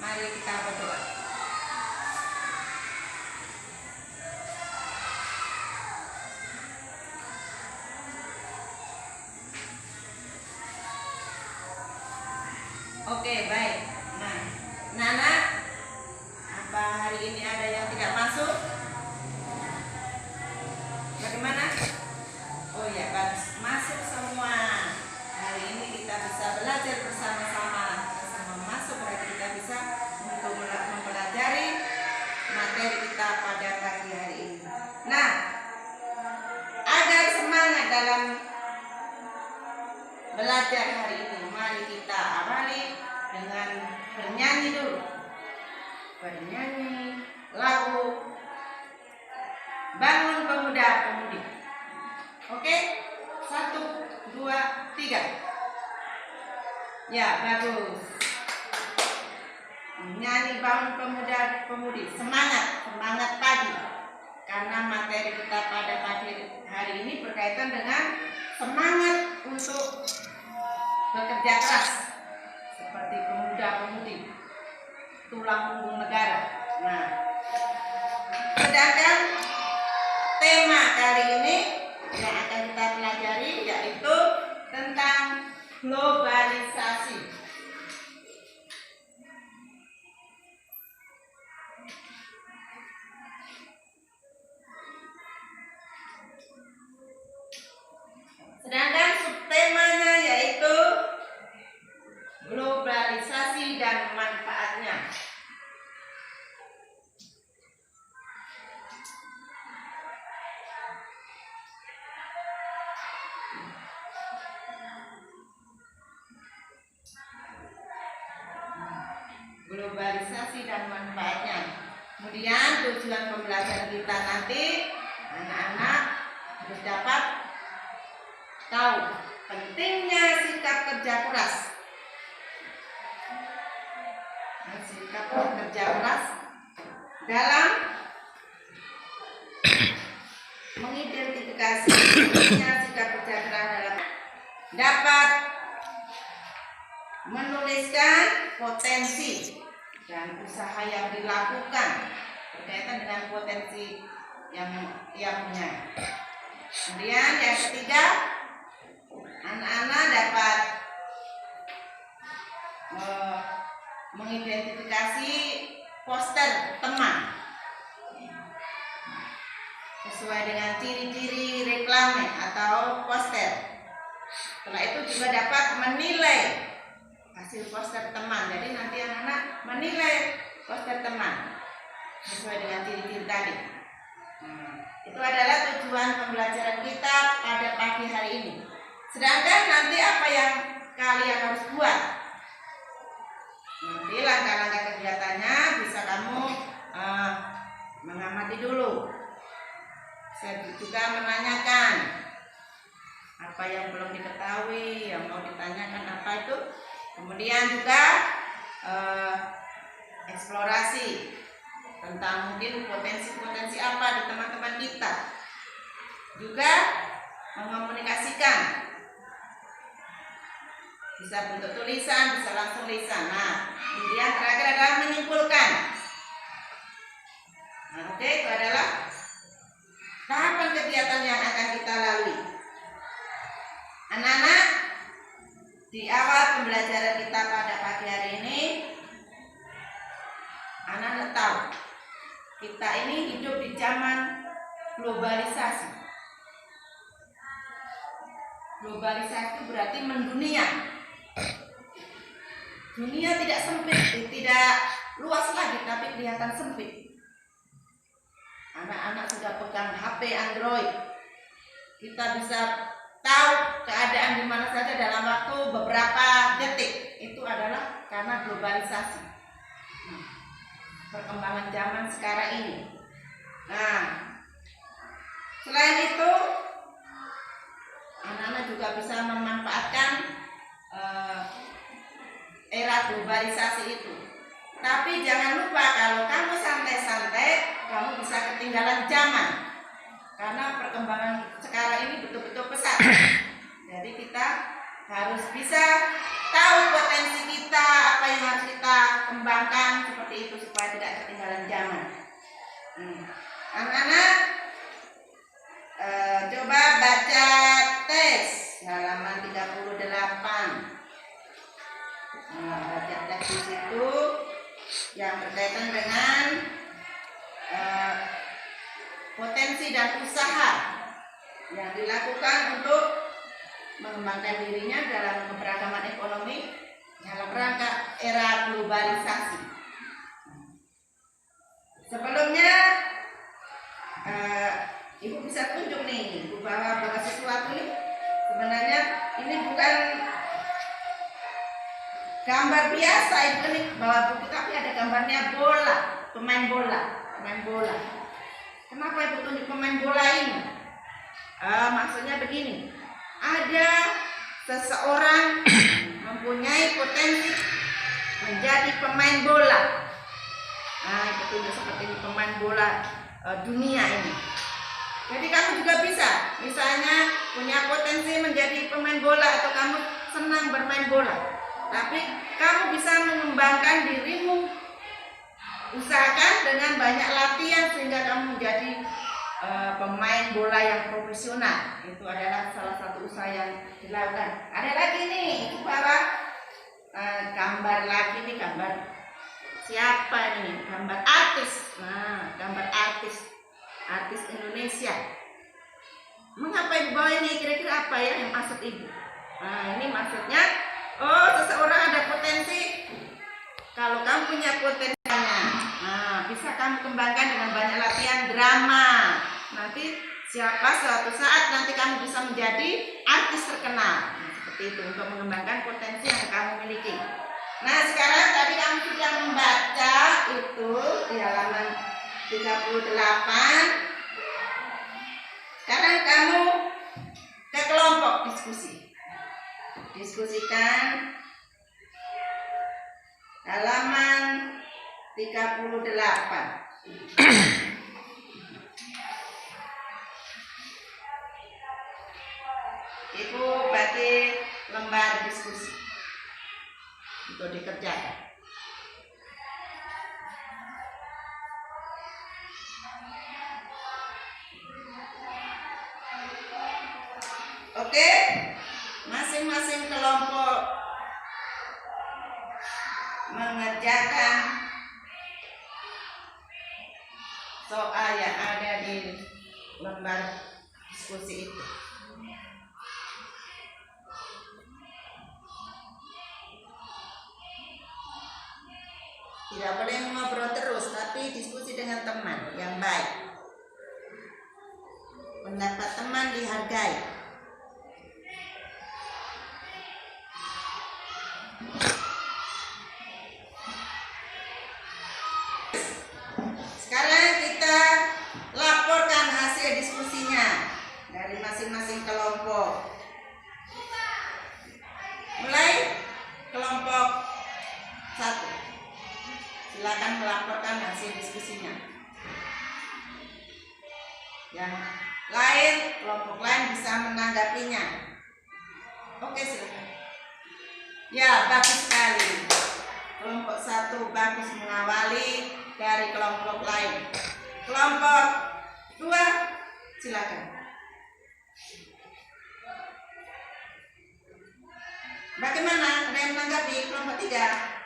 Mari kita berdoa. Oke, baik. Nah, Nana, apa hari ini ada yang tidak masuk? Bagaimana? Oh ya, bagus. Masuk semua. Hari ini kita bisa belajar bersama-sama. Sama masuk, berarti kita bisa untuk mempelajari materi kita pada pagi hari ini. Nah, agar semangat dalam belajar hari ini, mari kita awali dengan bernyanyi dulu. Bernyanyi lagu Bangun Pemuda Pemudi. Oke? 1, 2, 3. Ya, bagus. Nyanyi Bangun Pemuda Pemudi. Semangat pagi. Karena materi kita pada pagi hari ini berkaitan dengan semangat untuk bekerja keras seperti pemuda-pemudi, tulang punggung negara. Nah, sedangkan tema kali ini yang akan kita pelajari yaitu tentang globalisasi. Sedangkan subtemanya yaitu globalisasi dan manfaatnya. Globalisasi dan manfaatnya. Kemudian tujuan pembelajaran kita nanti anak-anak harus dapat tahu pentingnya sikap kerja keras. Sikap kerja keras dalam mengidentifikasi pentingnya sikap kerja keras dalam dapat menuliskan potensi dan usaha yang dilakukan berkaitan dengan potensi yang ia punya. Kemudian yang ketiga, anak-anak dapat mengidentifikasi poster teman sesuai dengan ciri-ciri reklame atau poster. Setelah itu juga dapat menilai hasil poster teman. Jadi nanti anak-anak menilai poster teman sesuai dengan ciri-ciri tadi. Itu adalah tujuan pembelajaran kita pada pagi hari ini. Sedangkan nanti apa yang kalian harus buat? Nanti langkah-langkah kegiatannya bisa kamu mengamati dulu. Saya juga menanyakan apa yang belum diketahui, yang mau ditanyakan apa itu. Kemudian juga eksplorasi tentang mungkin potensi-potensi apa di teman-teman kita. Juga mengomunikasikan. Bisa bentuk tulisan, bisa langsung lisan. Nah, kemudian terakhir adalah menyimpulkan. Nah, oke, itu adalah tahapan kegiatan yang akan kita lalui. Anak-anak, di awal pembelajaran kita pada pagi hari ini, anak-anak tahu kita ini hidup di zaman globalisasi. Globalisasi itu berarti mendunia. Dunia tidak sempit, tidak luas lagi, tapi kelihatan sempit. Anak-anak sudah pegang HP Android. Kita bisa tahu keadaan di mana saja dalam waktu beberapa detik. Itu adalah karena globalisasi. Perkembangan zaman sekarang ini. Nah, selain itu, anak-anak juga bisa memanfaatkan era globalisasi itu. Tapi jangan lupa kalau kamu santai-santai, kamu bisa ketinggalan zaman. Karena perkembangan sekarang ini betul-betul pesat. Jadi kita harus bisa tahu potensi kita, apa yang harus kita kembangkan kembangkan seperti itu supaya tidak ketinggalan zaman. Anak-anak coba baca teks halaman 38. Baca teks di situ yang berkaitan dengan potensi dan usaha yang dilakukan untuk mengembangkan dirinya dalam keberagaman ekonomi dalam rangka era globalisasi. Sebelumnya Ibu bisa tunjuk nih Ibu bahwa sesuatu nih sebenarnya ini bukan gambar biasa Ibu nih bawa buku, tapi ada gambarnya bola, pemain bola. Kenapa Ibu tunjuk pemain bola ini? Maksudnya begini, ada seseorang mempunyai potensi menjadi pemain bola. Itu tunjuk seperti ini, pemain bola dunia ini. Jadi kamu juga bisa, misalnya punya potensi menjadi pemain bola atau kamu senang bermain bola, tapi kamu bisa mengembangkan dirimu. Usahakan dengan banyak latihan sehingga kamu menjadi pemain bola yang profesional. Itu adalah salah satu usaha yang dilakukan. Ada lagi nih, itu bahwa gambar lagi nih, gambar siapa ini? Gambar artis. Gambar artis Indonesia. Mengapa Ibu bawa ini? Kira-kira apa ya yang maksud Ibu? Ini maksudnya, seseorang ada potensi. Kalau kamu punya potensi, bisa kamu kembangkan dengan banyak latihan drama. Nanti suatu saat nanti kamu bisa menjadi artis terkenal. Seperti itu untuk mengembangkan potensi yang kamu miliki. Nah, sekarang tadi kamu sudah membaca itu di halaman 38. Sekarang kamu ke kelompok diskusi. Diskusikan halaman 38. Ibu bagi lembar diskusi untuk dikerjakan. Oke, masing-masing kelompok mengerjakan soal yang ada di lembar diskusi itu. Tidak boleh ngobrol terus, tapi diskusi dengan teman yang baik. Pendapat teman dihargai. Sekarang kita laporkan hasil diskusinya dari masing-masing kelompok. Mulai kelompok 1. Silakan melaporkan hasil diskusinya. Yang lain, kelompok lain bisa menanggapinya. Oke, silakan. Ya, bagus sekali. Kelompok 1 bagus mengawali dari kelompok lain. Kelompok 2, silakan. Bagaimana? Ada yang menanggapi kelompok 3?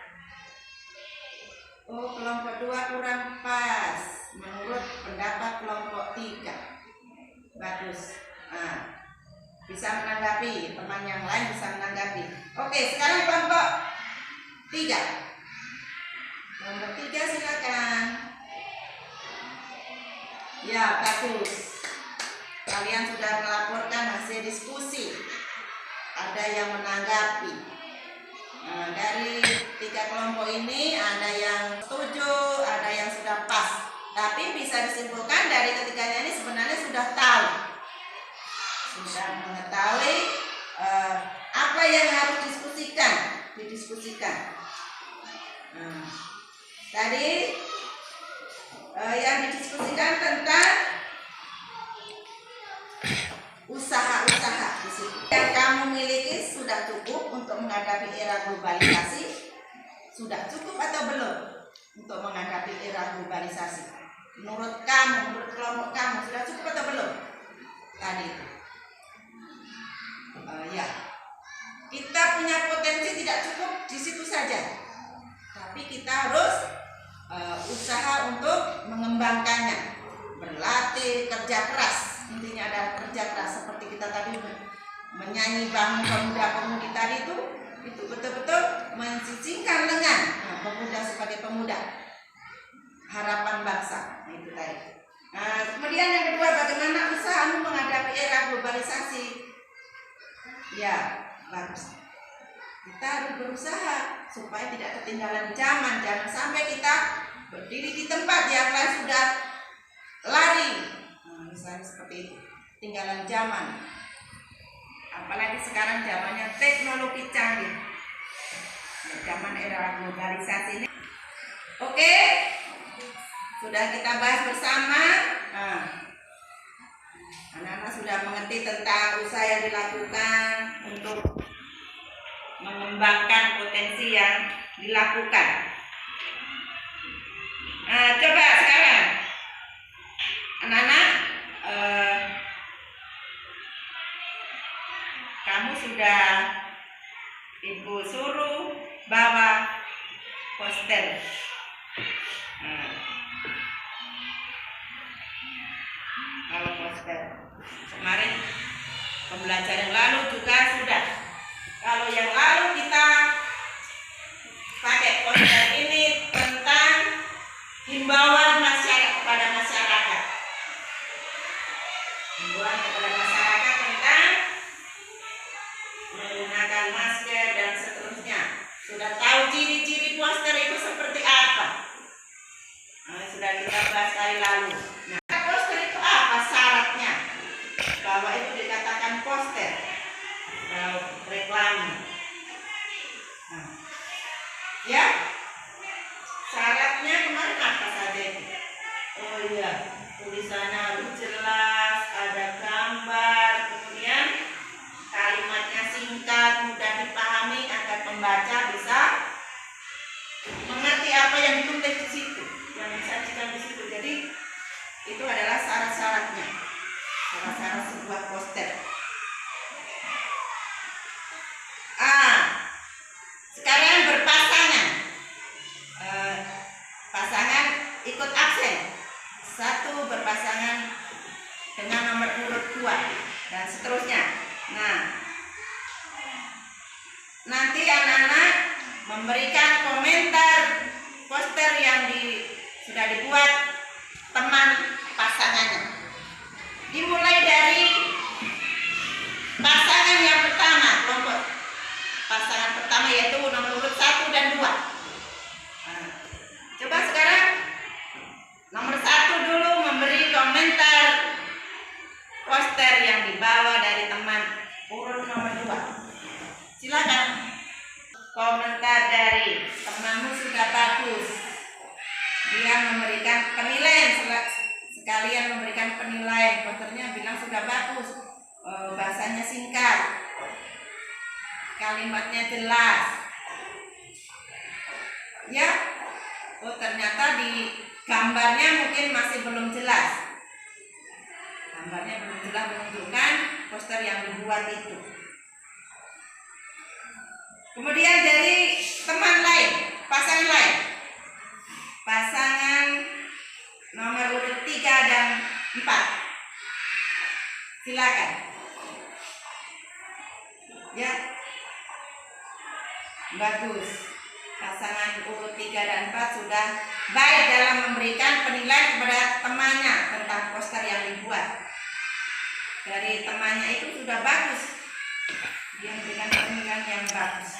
Kelompok 2 kurang pas menurut pendapat kelompok 3. Bagus. Bisa menanggapi, teman yang lain bisa menanggapi. Oke, sekarang kelompok 3. Kelompok 3 silakan. Ya, bagus. Kalian sudah melaporkan hasil diskusi. Ada yang menanggapi. Dari 3 kelompok ini ada yang setuju, ada yang sudah pas. Tapi bisa disimpulkan dari ketiganya ini sebenarnya sudah tahu, sudah mengetahui apa yang harus didiskusikan. Tadi yang didiskusikan tentang usaha-usaha di situ. Yang kamu miliki sudah cukup untuk menghadapi era globalisasi. sudah cukup atau belum untuk menghadapi era globalisasi? Menurut kamu, menurut kelompok kamu sudah cukup atau belum? Tadi ya, kita punya potensi tidak cukup di situ saja, tapi kita harus usaha untuk mengembangkannya, berlatih, kerja keras. Intinya adalah kerja keras, seperti kita tadi menyanyi bangun pemuda-pemudi tadi itu betul-betul mensisingkan lengan pemuda sebagai pemuda harapan bangsa. Itu tadi. Kemudian yang kedua, bagaimana usahamu menghadapi era globalisasi? Ya, bagus. Kita harus berusaha supaya tidak ketinggalan zaman. Jangan sampai kita berdiri di tempat yang lain sudah lari. Misalnya seperti itu, ketinggalan zaman. Apalagi sekarang zamannya teknologi canggih, zaman era globalisasi ini. Oke, sudah kita bahas bersama. Anak-anak sudah mengerti tentang usaha yang dilakukan untuk mengembangkan potensi yang dilakukan. Coba sekarang anak-anak, kamu sudah ibu suruh bawa poster. Kalau poster kemarin pembelajaran yang lalu juga sudah. Kalau yang lalu kita pakai poster ini tentang himbauan kepada masyarakat. Himbauan kepada masyarakat tentang menggunakan masker dan seterusnya. Sudah tahu ciri-ciri poster itu seperti apa? Sudah kita bahas kali lalu. Nah, poster itu apa syaratnya? Bahwa itu dikatakan poster atau reklame. Ya, syaratnya kemarin apa saja itu? Oh iya, tulisannya harus jelas, ada gambar, kemudian kalimatnya singkat, mudah dipahami agar pembaca bisa mengerti apa yang ditulis di situ, yang disajikan di situ. Jadi itu adalah syarat-syaratnya, syarat-syarat sebuah poster. Sekarang berpasangan, pasangan ikut absen. Satu berpasangan dengan nomor urut 2 dan seterusnya. Nah, nanti anak-anak memberikan komentar poster yang sudah dibuat teman pasangannya. Dimulai dari pasangan yang pertama, kelompok pasangan pertama, yaitu nomor urut 1 dan 2. Coba sekarang nomor 1 dulu memberi komentar poster yang dibawa dari teman urut nomor 2. Silakan. Komentar dari temanmu sudah bagus. Dia memberikan penilaian, sekalian memberikan penilaian. Posternya bilang sudah bagus, bahasanya singkat, kalimatnya jelas. Ya, ternyata di gambarnya mungkin masih belum jelas. Gambarnya belum jelas menunjukkan poster yang dibuat itu. Kemudian dari teman lain, pasangan lain, pasangan nomor urut 3 dan 4. Silakan. Ya, bagus. Pasangan urut 3 dan 4 sudah baik dalam memberikan penilaian kepada temannya tentang poster yang dibuat. Dari temannya itu sudah bagus, dia memberikan penilaian yang bagus.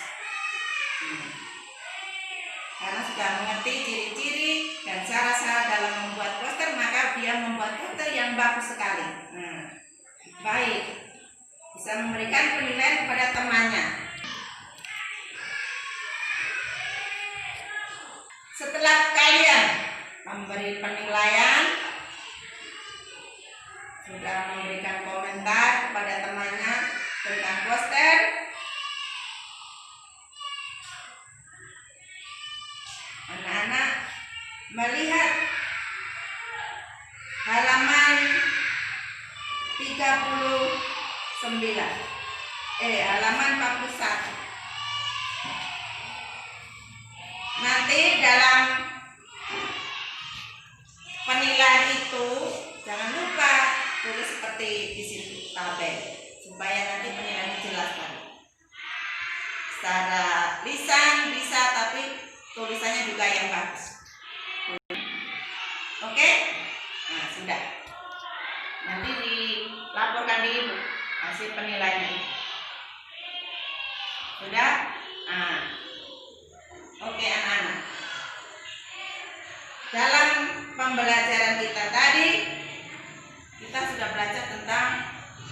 Karena sudah mengerti ciri-ciri dan cara-cara dalam membuat poster, maka dia membuat poster yang bagus sekali. Baik, bisa memberikan penilaian kepada temannya. Setelah kalian memberi penilaian, sudah memberikan komentar kepada temannya tentang poster, melihat halaman 39, halaman 41. Nanti dalam penilaian itu jangan lupa tulis seperti di situ tabel, supaya nanti penilaiannya jelas tadi. Secara lisan bisa, tapi tulisannya juga yang bagus. Oke? Nah, sudah. Nanti dilaporkan di ibu hasil penilaiannya. Sudah? Nah. Oke anak-anak. Dalam pembelajaran kita tadi, kita sudah belajar tentang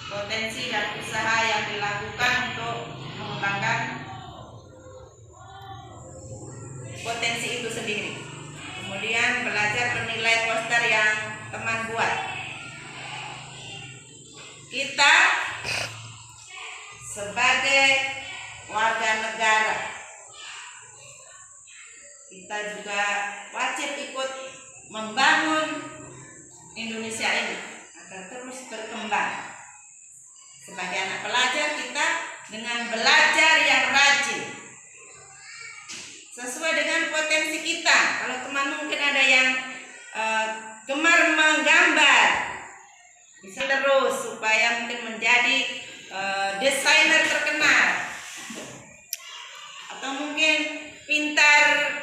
potensi dan usaha yang dilakukan untuk mengembangkan potensi itu sendiri. Kemudian belajar menilai poster yang teman buat. Kita sebagai warga negara, kita juga wajib ikut membangun Indonesia ini agar terus berkembang. Sebagai anak pelajar, kita dengan belajar yang rajin sesuai dengan potensi kita. Kalau teman mungkin ada yang gemar menggambar, bisa terus supaya mungkin menjadi desainer terkenal, atau mungkin pintar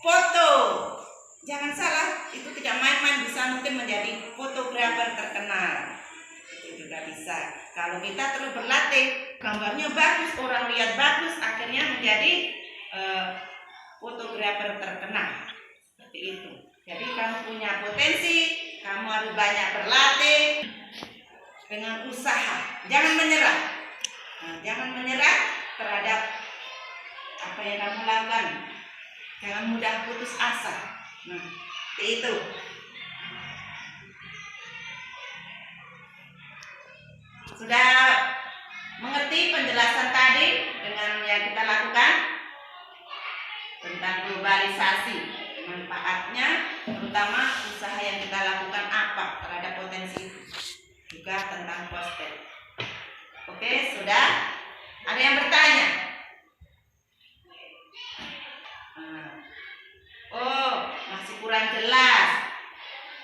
foto. Jangan salah, itu tidak main-main, bisa mungkin menjadi fotografer terkenal. Itu juga bisa. Kalau kita terus berlatih, gambarnya bagus, orang lihat bagus, akhirnya menjadi fotografer terkenal. Seperti itu. Jadi kamu punya potensi, kamu harus banyak berlatih dengan usaha. Jangan menyerah. Nah, jangan menyerah terhadap apa yang kamu lakukan. Jangan mudah putus asa. Nah, seperti itu. Sudah mengerti penjelasan tadi dengan yang kita lakukan tentang globalisasi, manfaatnya, terutama usaha yang kita lakukan apa terhadap potensi itu, juga tentang poster. Oke, sudah? Ada yang bertanya? Oh, masih kurang jelas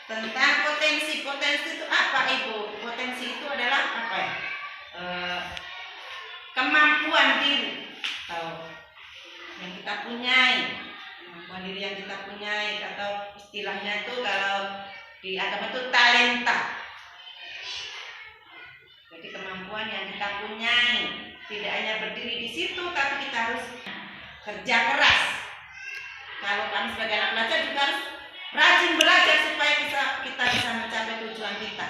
tentang potensi. Potensi itu apa, Ibu? Potensi itu adalah apa ya? Kemampuan diri atau yang kita punyai, kemampuan diri yang kita punyai, atau istilahnya itu kalau di agama itu talenta. Jadi kemampuan yang kita punyai, tidak hanya berdiri di situ, tapi kita harus kerja keras. Kalau kami sebagai anak belajar juga harus rajin belajar supaya kita bisa mencapai tujuan kita.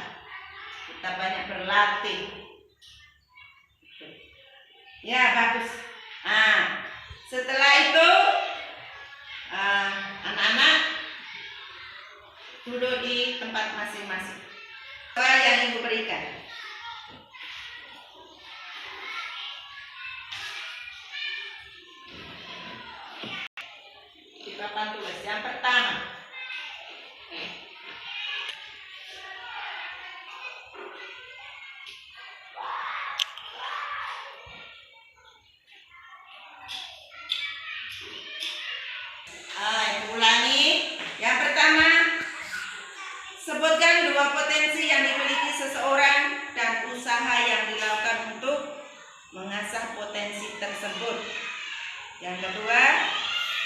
Kita banyak berlatih. Ya, bagus. Nah, setelah itu anak-anak duduk di tempat masing-masing. Soal yang Ibu berikan. Di papan tulis yang pertama. Ulangi. Yang pertama, sebutkan dua potensi yang dimiliki seseorang dan usaha yang dilakukan untuk mengasah potensi tersebut. Yang kedua,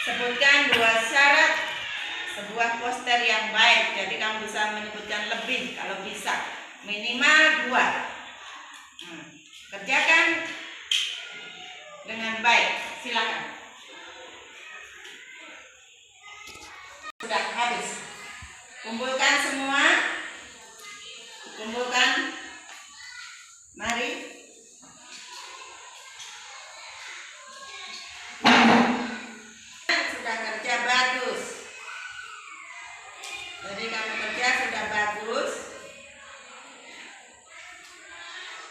sebutkan dua syarat sebuah poster yang baik. Jadi kamu bisa menyebutkan lebih kalau bisa, minimal 2. Kerjakan dengan baik. Silakan. Sudah habis. Kumpulkan semua. Kumpulkan. Mari. Sudah kerja bagus. Jadi kamu kerja sudah bagus.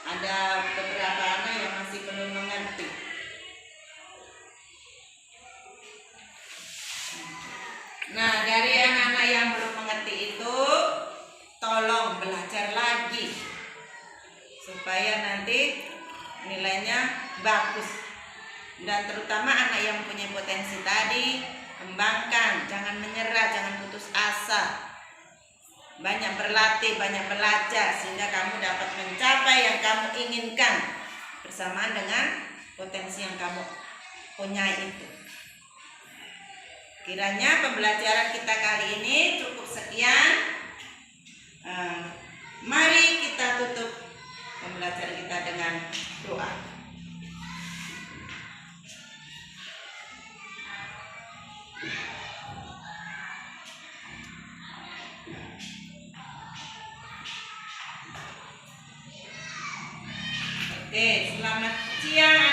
Ada beberapa anak yang masih belum mengerti. Nah, dari tolong belajar lagi supaya nanti nilainya bagus. Dan terutama anak yang punya potensi tadi, kembangkan, jangan menyerah, jangan putus asa. Banyak berlatih, banyak belajar sehingga kamu dapat mencapai yang kamu inginkan bersamaan dengan potensi yang kamu punyai itu. Kiranya pembelajaran kita kali ini cukup sekian. Mari kita tutup pembelajaran kita dengan doa. Oke, selamat siang